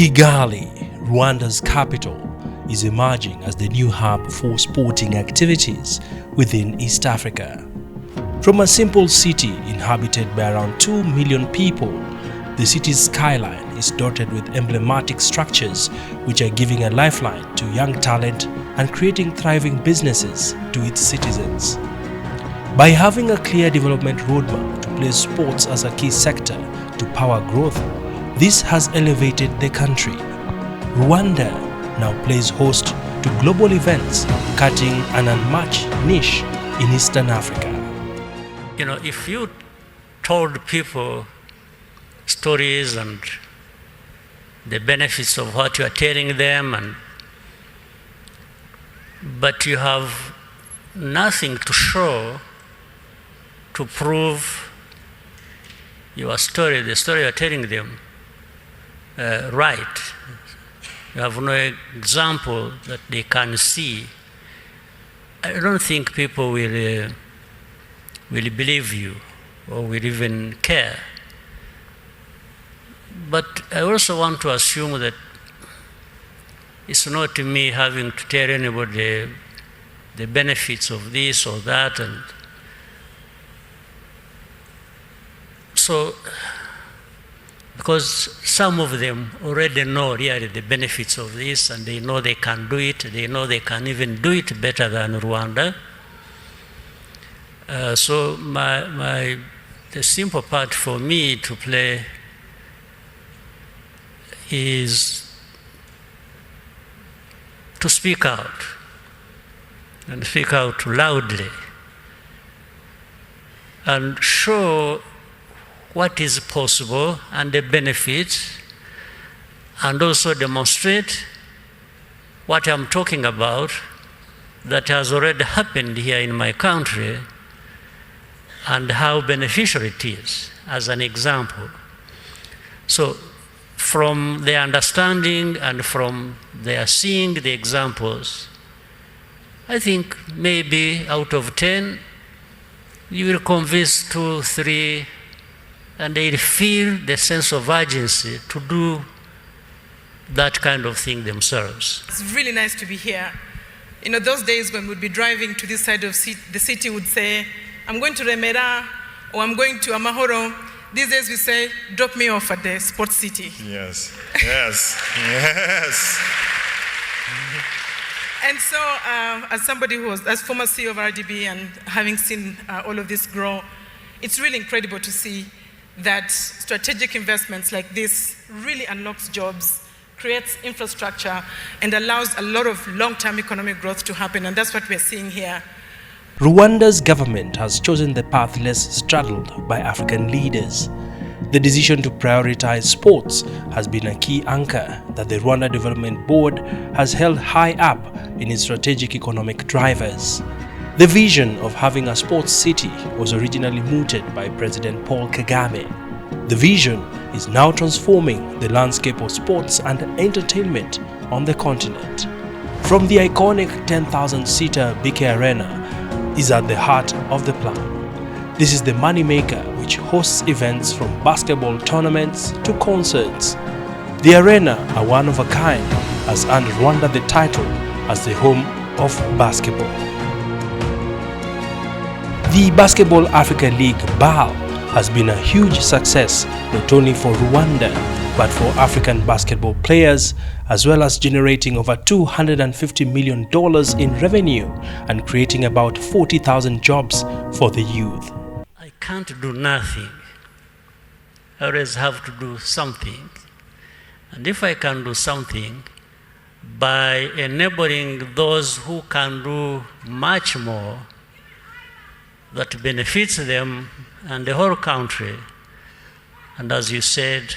Kigali, Rwanda's capital, is emerging as the new hub for sporting activities within East Africa. From a simple city inhabited by around 2 million people, the city's skyline is dotted with emblematic structures which are giving a lifeline to young talent and creating thriving businesses to its citizens. By having a clear development roadmap to place sports as a key sector to power growth, this has elevated the country. Rwanda now plays host to global events, cutting an unmatched niche in Eastern Africa. You know, if you told people stories and the benefits of what you are telling them, but you have nothing to show to prove your story, the story you are telling them, right. You have no example that they can see. I don't think people will believe you or will even care. But I also want to assume that it's not me having to tell anybody the benefits of this or that. And so, because some of them already know really the benefits of this, and they know they can do it, they know they can even do it better than Rwanda. So the simple part for me to play is to speak out, and speak out loudly, and show what is possible and the benefits, and also demonstrate what I'm talking about that has already happened here in my country and how beneficial it is, as an example. So from their understanding and from their seeing the examples, I think maybe out of 10, you will convince 2, 3, and they'll feel the sense of urgency to do that kind of thing themselves. It's really nice to be here. You know, those days when we'd be driving to this side of the city, would say, I'm going to Remera, or I'm going to Amahoro. These days we say, drop me off at the sports city. Yes, yes, yes. And so, as somebody who was, as former CEO of RDB and having seen all of this grow, it's really incredible to see that strategic investments like this really unlocks jobs, creates infrastructure, and allows a lot of long-term economic growth to happen, and that's what we're seeing here. Rwanda's government has chosen the path less straddled by African leaders. The decision to prioritize sports has been a key anchor that the Rwanda Development Board has held high up in its strategic economic drivers. The vision of having a sports city was originally mooted by President Paul Kagame. The vision is now transforming the landscape of sports and entertainment on the continent. From the iconic 10,000-seater BK Arena is at the heart of the plan. This is the moneymaker which hosts events from basketball tournaments to concerts. The arena, a one-of-a-kind, has earned Rwanda the title as the home of basketball. The Basketball Africa League BAL has been a huge success not only for Rwanda but for African basketball players, as well as generating over $250 million in revenue and creating about 40,000 jobs for the youth. I can't do nothing. I always have to do something. And if I can do something, by enabling those who can do much more, that benefits them and the whole country. And as you said,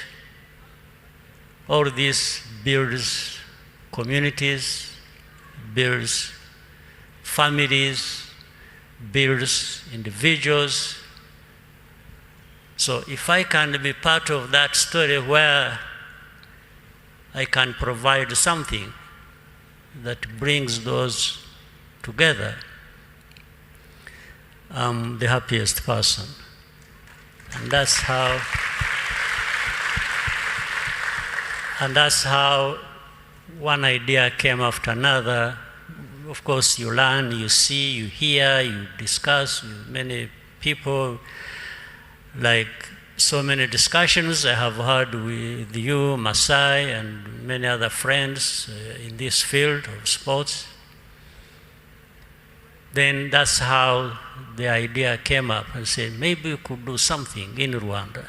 all this builds communities, builds families, builds individuals. So if I can be part of that story where I can provide something that brings those together, I'm the happiest person. And that's how And that's how one idea came after another. Of course, you learn, you see, you hear, you discuss with many people. Like so many discussions I have had with you, Masai, and many other friends in this field of sports. Then that's how the idea came up. I said, maybe we could do something in Rwanda.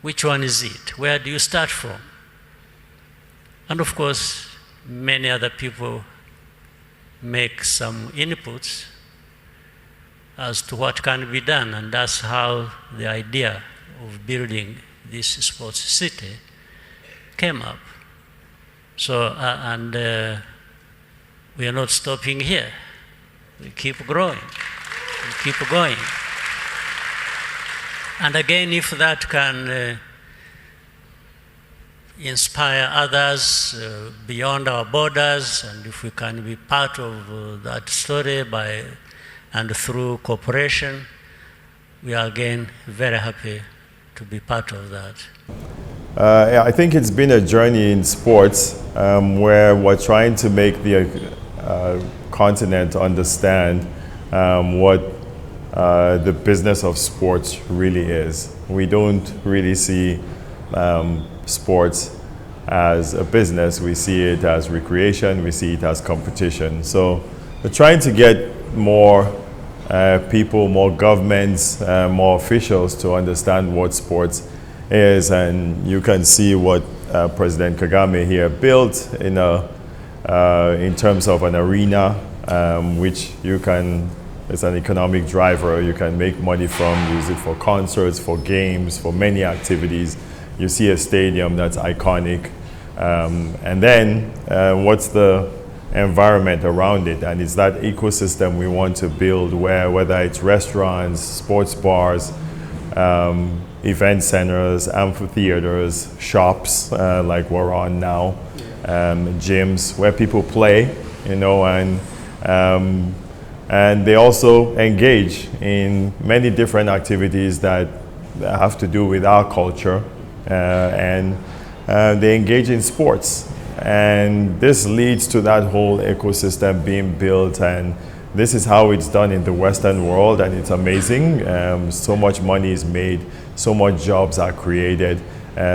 Which one is it? Where do you start from? And of course, many other people make some inputs as to what can be done, and that's how the idea of building this sports city came up. So, we are not stopping here. We keep growing, we keep going. And again, if that can inspire others beyond our borders, and if we can be part of that story and through cooperation, we are again very happy to be part of that. I think it's been a journey in sports where we're trying to make the continent understand what the business of sports really is. We don't really see sports as a business. We see it as recreation, we see it as competition. So we're trying to get more people, more governments, more officials to understand what sports is, and you can see what President Kagame here built in terms of an arena, which it's an economic driver. You can make money from, use it for concerts, for games, for many activities. You see a stadium that's iconic, and then what's the environment around it, and it's that ecosystem we want to build where, whether it's restaurants, sports bars, event centers, amphitheaters, shops like we're on now, gyms where people play, and they also engage in many different activities that have to do with our culture, and they engage in sports. And this leads to that whole ecosystem being built, and this is how it's done in the Western world, and it's amazing. So much money is made, so much jobs are created,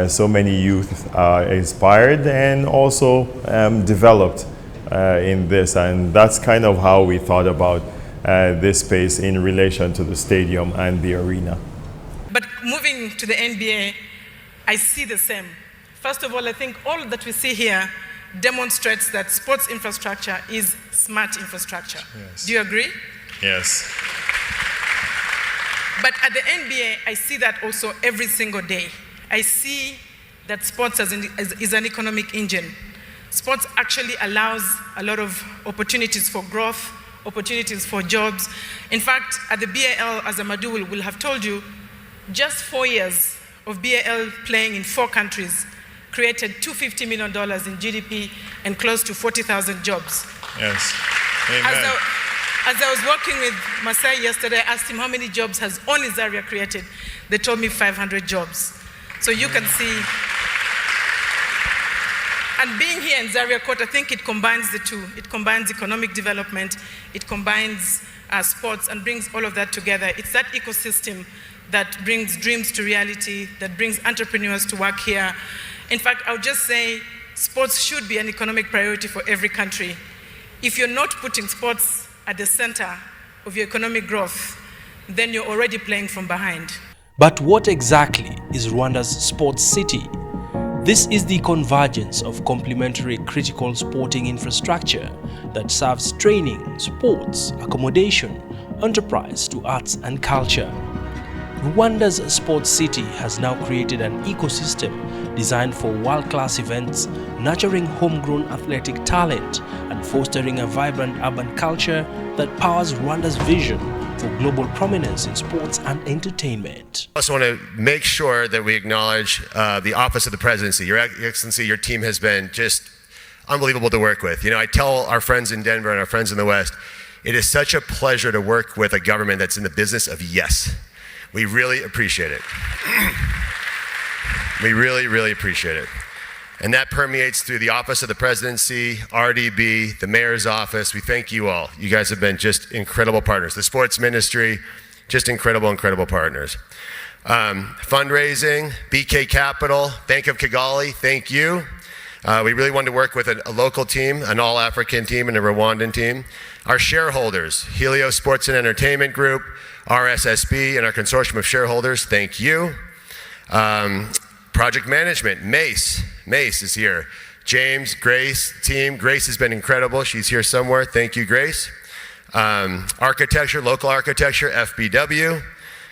so many youth are inspired and also developed in this, and that's kind of how we thought about this space in relation to the stadium and the arena. But moving to the NBA, I see the same. First of all, I think all that we see here demonstrates that sports infrastructure is smart infrastructure. Yes. Do you agree? Yes. But at the NBA, I see that also every single day. I see that sports is an economic engine. Sports actually allows a lot of opportunities for growth, opportunities for jobs. In fact, at the BAL, as Amadou will have told you, just 4 years of BAL playing in 4 countries created $250 million in GDP and close to 40,000 jobs. Yes. Amen. As I was working with Masai yesterday, I asked him how many jobs has only Zaria created. They told me 500 jobs. So you can see, and being here in Zaria Court, I think it combines the two. It combines economic development, it combines sports, and brings all of that together. It's that ecosystem that brings dreams to reality, that brings entrepreneurs to work here. In fact, I would just say sports should be an economic priority for every country. If you're not putting sports at the center of your economic growth, then you're already playing from behind. But what exactly is Rwanda's sports city? This is the convergence of complementary critical sporting infrastructure that serves training, sports, accommodation, enterprise to arts and culture. Rwanda's sports city has now created an ecosystem designed for world-class events, nurturing homegrown athletic talent, and fostering a vibrant urban culture that powers Rwanda's vision for global prominence in sports and entertainment. I also want to make sure that we acknowledge the Office of the Presidency. Your Excellency, your team has been just unbelievable to work with. I tell our friends in Denver and our friends in the West, it is such a pleasure to work with a government that's in the business of yes. We really appreciate it. We really, really appreciate it. And that permeates through the Office of the Presidency, RDB, the Mayor's Office. We thank you all. You guys have been just incredible partners. The Sports Ministry, just incredible, incredible partners. Fundraising, BK Capital, Bank of Kigali, thank you. We really wanted to work with a local team, an all-African team and a Rwandan team. Our shareholders, Helio Sports and Entertainment Group, RSSB, and our consortium of shareholders, thank you. Project management, Mace is here. James, Grace, team. Grace has been incredible. She's here somewhere. Thank you, Grace. Architecture, local architecture, FBW.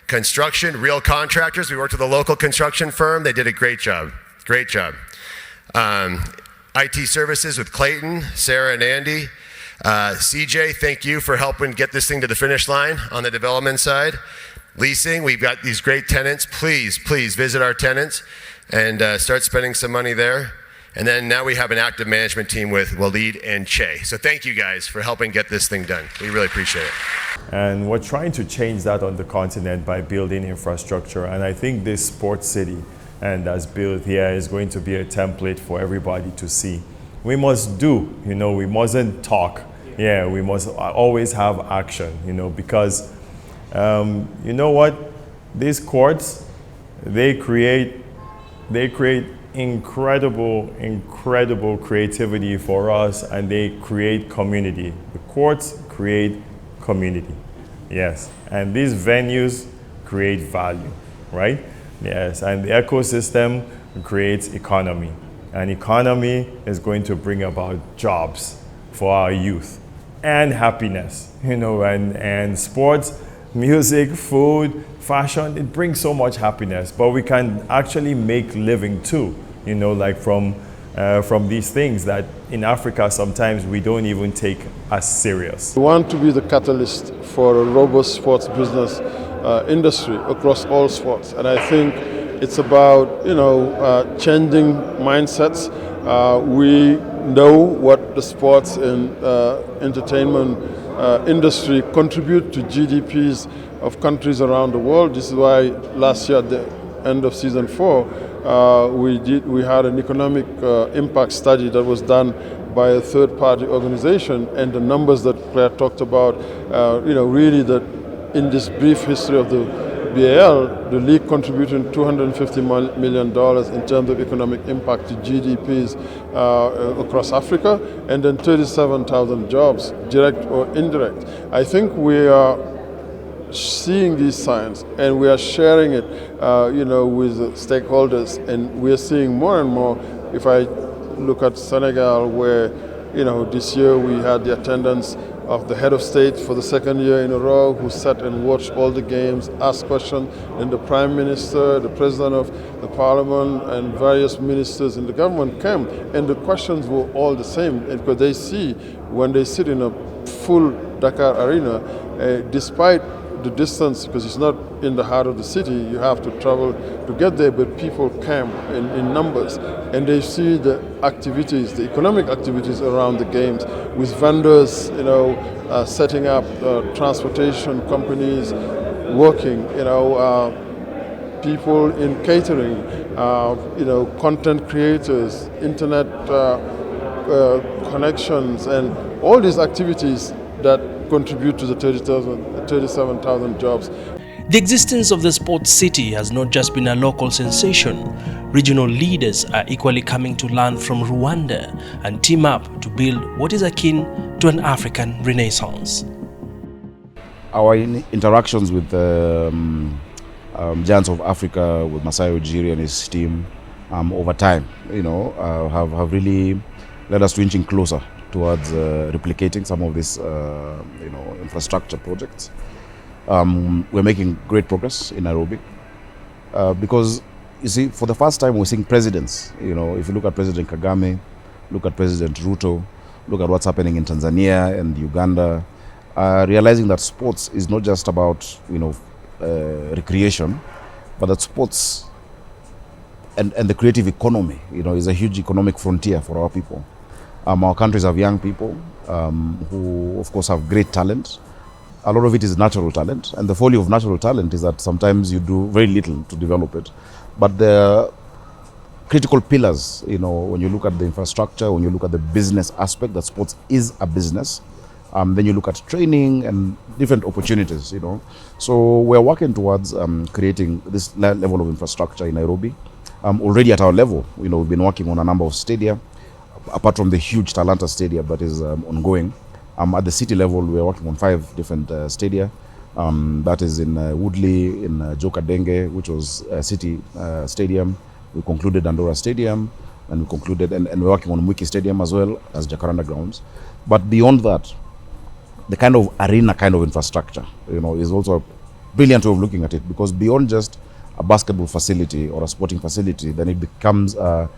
Construction, real contractors. We worked with a local construction firm. They did a great job. Great job. IT services with Clayton, Sarah, and Andy. CJ, thank you for helping get this thing to the finish line on the development side. Leasing, we've got these great tenants. Please visit our tenants and start spending some money there. And then now we have an active management team with Waleed and Che. So thank you guys for helping get this thing done. We really appreciate it. And we're trying to change that on the continent by building infrastructure. And I think this sports city and as built here is going to be a template for everybody to see. We must do, we mustn't talk. Yeah, we must always have action, because you know what? These courts, they create incredible creativity for us, and they create community. The courts create community, yes. And these venues create value, right? Yes, and the ecosystem creates economy. And economy is going to bring about jobs for our youth and happiness, and sports, music, food, fashion, it brings so much happiness, but we can actually make living too, like from these things that in Africa sometimes we don't even take as serious. We want to be the catalyst for a robust sports business industry across all sports, and I think it's about changing mindsets. We know what the sports and entertainment industry contribute to GDPs of countries around the world. This is why last year at the end of season 4 we had an economic impact study that was done by a third-party organization, and the numbers that Claire talked about, really that in this brief history of the BAL, the league contributing $250 million in terms of economic impact to GDPs across Africa, and then 37,000 jobs, direct or indirect. I think we are seeing these signs, and we are sharing it, with the stakeholders, and we are seeing more and more. If I look at Senegal, where, this year we had the attendance of the head of state for the second year in a row, who sat and watched all the games, asked questions, and the prime minister, the president of the parliament, and various ministers in the government came, and the questions were all the same, because they see, when they sit in a full Dakar arena, despite the distance, because it's not in the heart of the city, you have to travel to get there, but people came in numbers, and they see the activities, the economic activities around the games, with vendors, setting up transportation companies, working, people in catering, content creators, internet connections, and all these activities that contribute to the 37,000 jobs. The existence of the sports city has not just been a local sensation. Regional leaders are equally coming to learn from Rwanda and team up to build what is akin to an African renaissance. Our interactions with the Giants of Africa, with Masai Ujiri and his team, over time, have really led us to inching closer towards replicating some of these, infrastructure projects. We're making great progress in Nairobi because, you see, for the first time we're seeing presidents. If you look at President Kagame, look at President Ruto, look at what's happening in Tanzania and Uganda, realizing that sports is not just about, recreation, but that sports and the creative economy, is a huge economic frontier for our people. Our countries have young people who, of course, have great talent. A lot of it is natural talent, and the folly of natural talent is that sometimes you do very little to develop it. But the critical pillars, when you look at the infrastructure, when you look at the business aspect, that sports is a business. Then you look at training and different opportunities, So we're working towards creating this level of infrastructure in Nairobi. Already at our level, we've been working on a number of stadia, apart from the huge Talanta Stadium that is ongoing. At the city level, we're working on 5 different stadia. That is in Woodley, in Joka Denge, which was a city stadium. We concluded Andorra Stadium, and we're working on Mwiki Stadium as well as Jacaranda Grounds. But beyond that, the kind of arena kind of infrastructure, is also a brilliant way of looking at it, because beyond just a basketball facility or a sporting facility, then it becomes a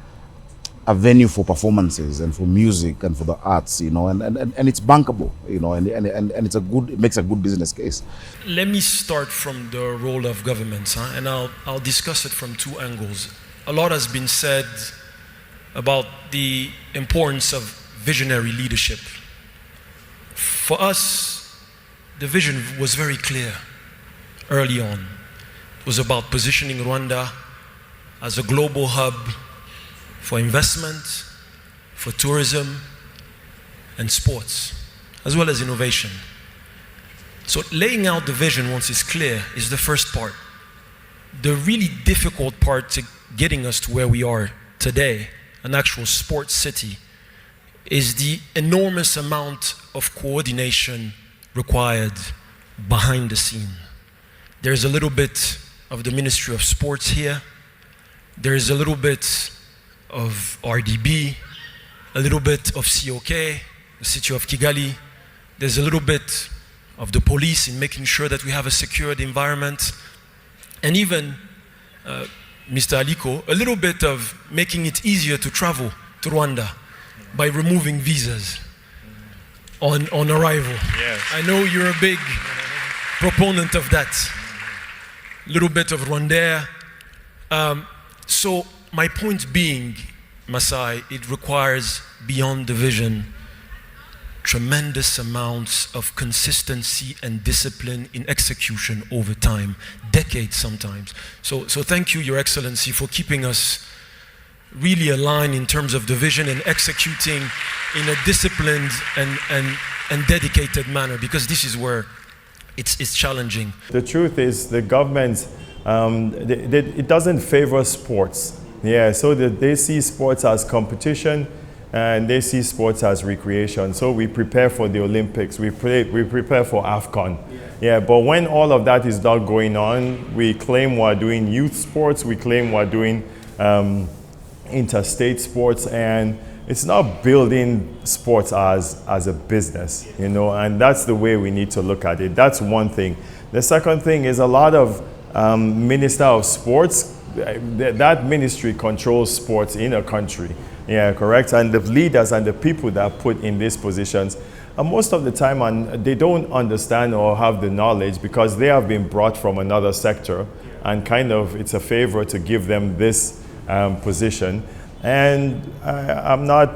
venue for performances and for music and for the arts, and it's bankable, and it makes a good business case. Let me start from the role of governments, and I'll discuss it from 2 angles. A lot has been said about the importance of visionary leadership. For us, the vision was very clear early on. It was about positioning Rwanda as a global hub for investment, for tourism, and sports, as well as innovation. So laying out the vision once it's clear is the first part. The really difficult part to getting us to where we are today, an actual sports city, is the enormous amount of coordination required behind the scene. There's a little bit of the Ministry of Sports here. There's a little bit of RDB, a little bit of COK, the city of Kigali. There's a little bit of the police in making sure that we have a secured environment. And even, Mr. Aliko, a little bit of making it easier to travel to Rwanda by removing visas on arrival. Yes. I know you're a big proponent of that. Little bit of Rwanda. So my point being, Masai, it requires beyond the vision tremendous amounts of consistency and discipline in execution over time, decades sometimes. So thank you, Your Excellency, for keeping us really aligned in terms of the vision and executing in a disciplined and dedicated manner, because this is where it's challenging. The truth is the government, it doesn't favor sports. Yeah, so they see sports as competition and they see sports as recreation. So we prepare for the Olympics, we prepare for AFCON. Yeah, but when all of that is not going on, we claim we're doing youth sports, we claim we're doing interstate sports, and it's not building sports as a business, and that's the way we need to look at it. That's one thing. The second thing is a lot of Minister of Sports, that ministry controls sports in a country. Yeah, correct. And the leaders and the people that are put in these positions, most of the time they don't understand or have the knowledge because they have been brought from another sector, and kind of it's a favor to give them this position. And I'm not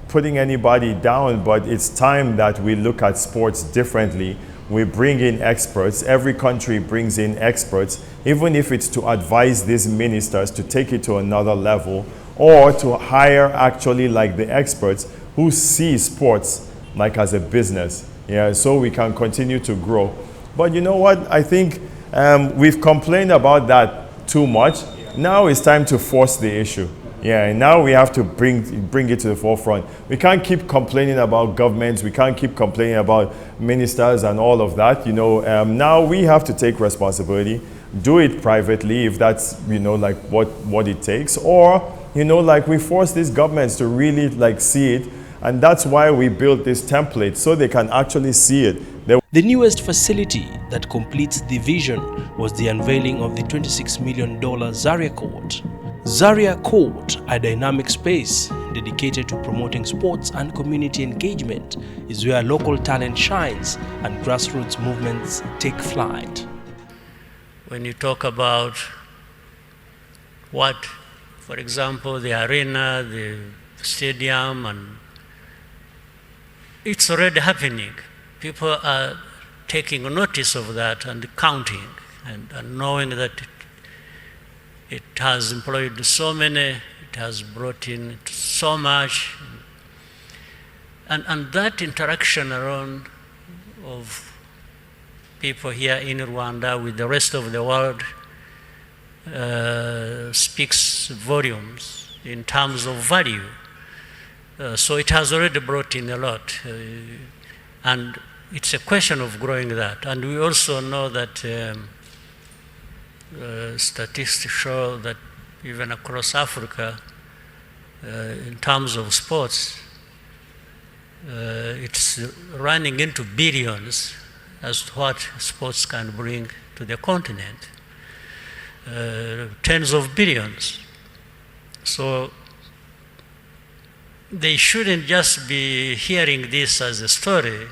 putting anybody down, but it's time that we look at sports differently. We bring in experts. Every country brings in experts, even if it's to advise these ministers to take it to another level, or to hire actually like the experts who see sports like as a business. Yeah, so we can continue to grow. But you know what? I think we've complained about that too much. Now it's time to force the issue. Yeah, and now we have to bring it to the forefront. We can't keep complaining about governments. We can't keep complaining about ministers and all of that. Now we have to take responsibility, do it privately if that's, like what it takes, or, like we force these governments to really like see it. And that's why we built this template, so they can actually see it. The newest facility that completes the vision was the unveiling of the $26 million Zaria Court. Zaria Court, a dynamic space dedicated to promoting sports and community engagement, is where local talent shines and grassroots movements take flight. When you talk about what, for example, the arena, the stadium, and it's already happening. People are taking notice of that and counting and knowing that it has employed so many, it has brought in so much. And that interaction around of people here in Rwanda with the rest of the world speaks volumes in terms of value. So it has already brought in a lot. And it's a question of growing that. And we also know that statistics show that even across Africa, in terms of sports, it's running into billions as to what sports can bring to the continent. Tens of billions. So they shouldn't just be hearing this as a story.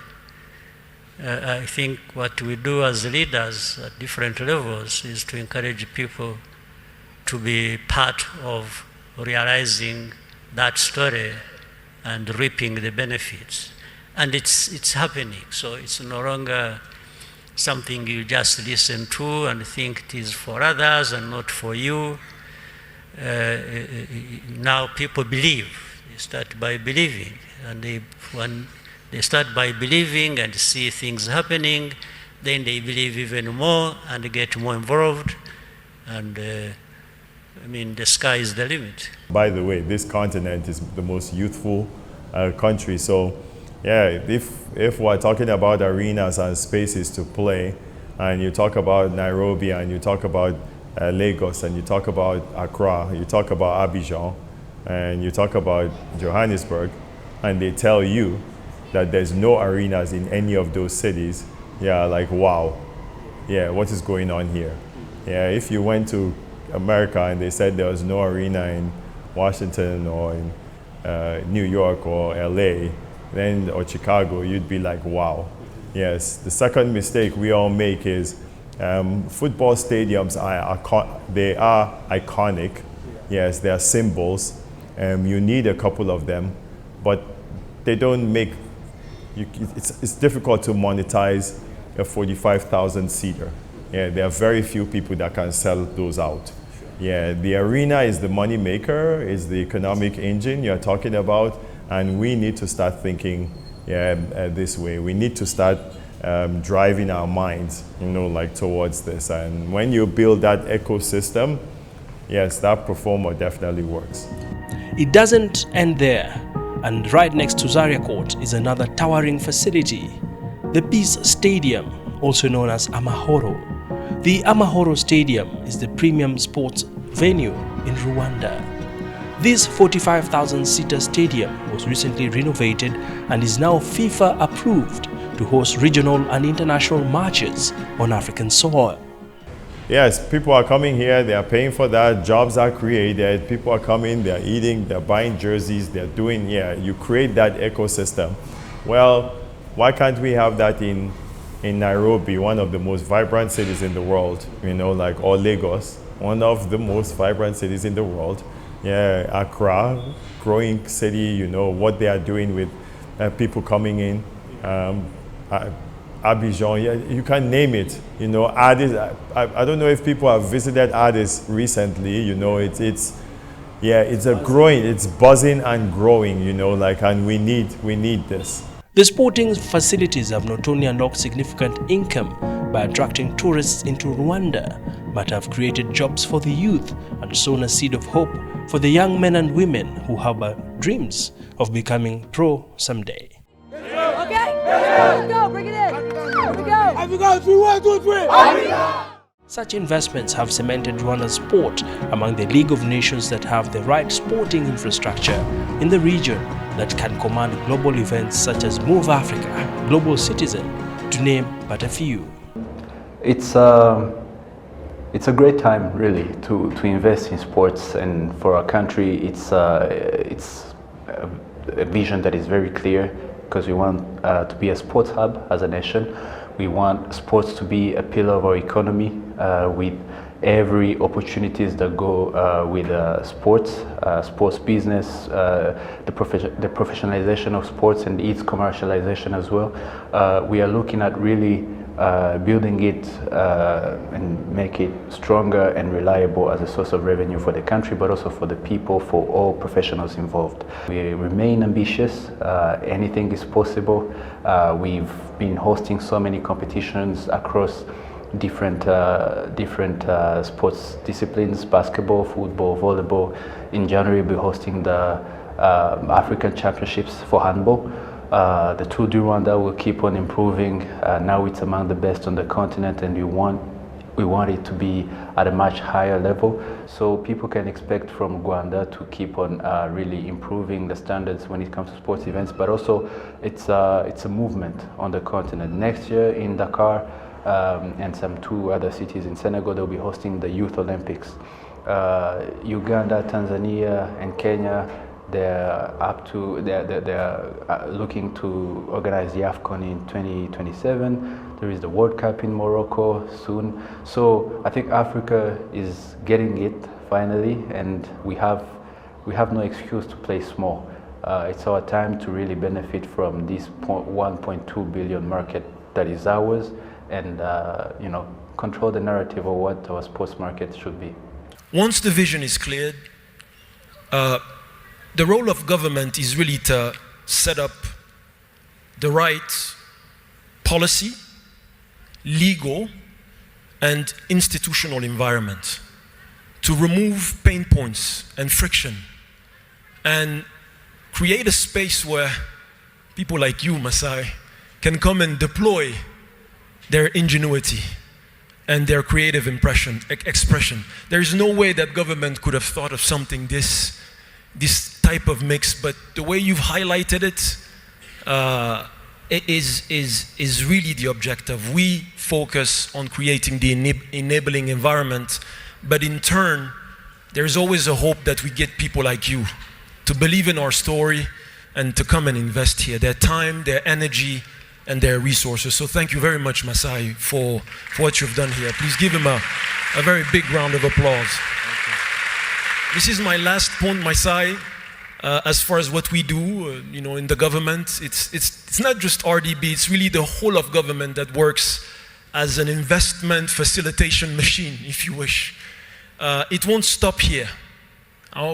I think what we do as leaders at different levels is to encourage people to be part of realizing that story and reaping the benefits. And it's happening, so it's no longer something you just listen to and think it is for others and not for you. Now people believe. They start by believing, and when they start by believing and see things happening, then they believe even more and get more involved, and I mean, the sky is the limit. By the way, this continent is the most youthful country, so yeah, if we're talking about arenas and spaces to play, and you talk about Nairobi, and you talk about Lagos, and you talk about Accra, you talk about Abidjan, and you talk about Johannesburg, and they tell you that there's no arenas in any of those cities, yeah, like, wow, yeah, what is going on here? Yeah, if you went to America and they said there was no arena in Washington or in New York or LA, then or Chicago, you'd be like, wow. Yes, the second mistake we all make is football stadiums are iconic. Yes, they are symbols. You need a couple of them, but they don't make, it's difficult to monetize a 45,000 seater. Yeah, there are very few people that can sell those out. Yeah, the arena is the money maker, is the economic engine you're talking about, and we need to start thinking this way. We need to start driving our minds, like towards this. And when you build that ecosystem, yes, that performer definitely works. It doesn't end there, and right next to Zaria Court is another towering facility, the Peace Stadium, also known as Amahoro. The Amahoro Stadium is the premium sports venue in Rwanda. This 45,000-seater stadium was recently renovated and is now FIFA approved to host regional and international matches on African soil. Yes, people are coming here, they are paying for that, jobs are created, people are coming, they're eating, they're buying jerseys, they're doing, you create that ecosystem. Well, why can't we have that in Nairobi, one of the most vibrant cities in the world, or Lagos, one of the most vibrant cities in the world. Yeah, Accra, growing city, what they are doing with people coming in. Abidjan, you can name it. Addis, I don't know if people have visited Addis recently. It's a growing, it's buzzing and growing. And we need this. The sporting facilities have not only unlocked significant income by attracting tourists into Rwanda, but have created jobs for the youth and sown a seed of hope for the young men and women who have dreams of becoming pro someday. Okay? Let's go, bring it in. Here we go. Africa, 3, 1, 2, 3. Africa! Such investments have cemented Rwanda's sport among the League of Nations that have the right sporting infrastructure in the region that can command global events such as Move Africa, Global Citizen, to name but a few. It's a great time, really, to invest in sports, and for our country, it's a vision that is very clear, because we want to be a sports hub as a nation. We want sports to be a pillar of our economy, with every opportunities that go with sports business, the professionalization of sports and its commercialization as well. We are looking at really building it and make it stronger and reliable as a source of revenue for the country, but also for the people, for all professionals involved. We remain ambitious. Anything is possible. We've been hosting so many competitions across different sports disciplines: basketball, football, volleyball. In January, we'll be hosting the African Championships for handball. The Tour du Rwanda will keep on improving. Now it's among the best on the continent, and we want it to be at a much higher level. So people can expect from Rwanda to keep on really improving the standards when it comes to sports events. But also, it's a movement on the continent. Next year in Dakar and some 2 other cities in Senegal, they'll be hosting the Youth Olympics. Uganda, Tanzania, and Kenya, they're looking to organize the AFCON in 2027. There is the World Cup in Morocco soon. So I think Africa is getting it finally, and we have no excuse to play small. It's our time to really benefit from this 1.2 billion market that is ours, and control the narrative of what our sports market should be. Once the vision is cleared, the role of government is really to set up the right policy, legal, and institutional environment to remove pain points and friction and create a space where people like you, Masai, can come and deploy their ingenuity and their creative expression. There is no way that government could have thought of something this type of mix, but the way you've highlighted it is really the objective. We focus on creating the enabling environment, but in turn, there's always a hope that we get people like you to believe in our story and to come and invest here, their time, their energy, and their resources. So thank you very much, Masai, for what you've done here. Please give him a very big round of applause. This is my last point, Masai. As far as what we do, in the government, it's not just RDB, it's really the whole of government that works as an investment facilitation machine, if you wish. It won't stop here.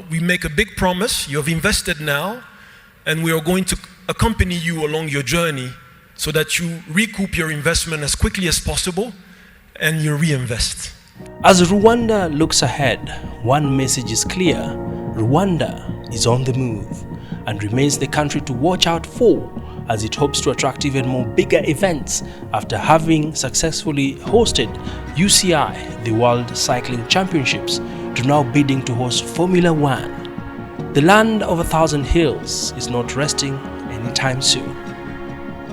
We make a big promise. You have invested now, and we are going to accompany you along your journey so that you recoup your investment as quickly as possible and you reinvest. As Rwanda looks ahead, one message is clear: Rwanda is on the move and remains the country to watch out for as it hopes to attract even more bigger events after having successfully hosted UCI, the World Cycling Championships, to now bidding to host Formula One. The land of 1,000 hills is not resting anytime soon.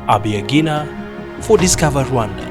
Abiagina for Discover Rwanda.